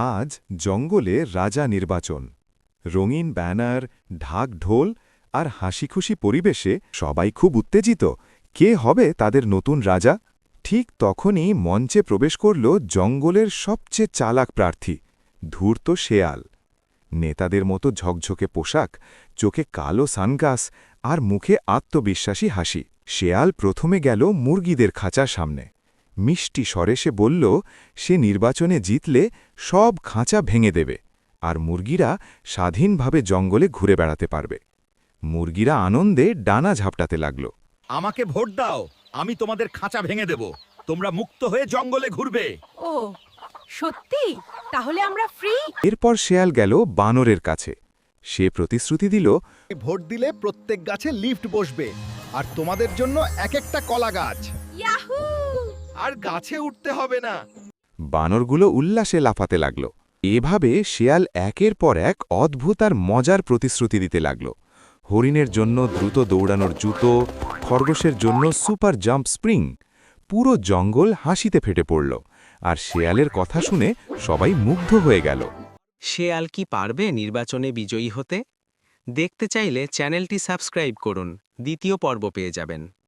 আজ জঙ্গলে রাজা নির্বাচন। রঙিন ব্যানার, ঢাক ঢোল আর হাসিখুশি পরিবেশে সবাই খুব উত্তেজিত। কে হবে তাদের নতুন রাজা? ঠিক তখনই মঞ্চে প্রবেশ করল জঙ্গলের সবচেয়ে চালাক প্রার্থী, ধূর্ত শেয়াল। নেতাদের মতো ঝকঝকে পোশাক, চোখে কালো সানগ্লাস আর মুখে আত্মবিশ্বাসী হাসি। শেয়াল প্রথমে গেল মুরগিদের খাঁচার সামনে। মিষ্টি স্বরে সে বলল সে নির্বাচনে জিতলে সব খাঁচা ভেঙে দেবে, আর মুরগিরা স্বাধীনভাবে জঙ্গলে ঘুরে বেড়াতে পারবে। মুরগিরা আনন্দে ডানা ঝাপটাতে লাগল। আমাকে ভোট দাও, আমি তোমাদের খাঁচা ভেঙে দেব, তোমরা মুক্ত হয়ে জঙ্গলে ঘুরবে। ও সত্যি? তাহলে আমরা ফ্রি? এরপর শেয়াল গেল বানরের কাছে। সে প্রতিশ্রুতি দিল ভোট দিলে প্রত্যেক গাছে লিফট বসবে, আর তোমাদের জন্য এক একটা কলা গাছ। ইয়াহু! আর গাছে উঠতে হবে না। বানরগুলো উল্লাসে লাফাতে লাগল। এভাবে শেয়াল একের পর এক অদ্ভুত আর মজার প্রতিশ্রুতি দিতে লাগল। হরিণের জন্য দ্রুত দৌড়ানোর জুতো, খরগোশের জন্য সুপার জাম্প স্প্রিং। পুরো জঙ্গল হাসিতে ফেটে পড়ল, আর শেয়ালের কথা শুনে সবাই মুগ্ধ হয়ে গেল। শেয়াল কি পারবে নির্বাচনে বিজয়ী হতে? দেখতে চাইলে চ্যানেলটি সাবস্ক্রাইব করুন, দ্বিতীয় পর্ব পেয়ে যাবেন।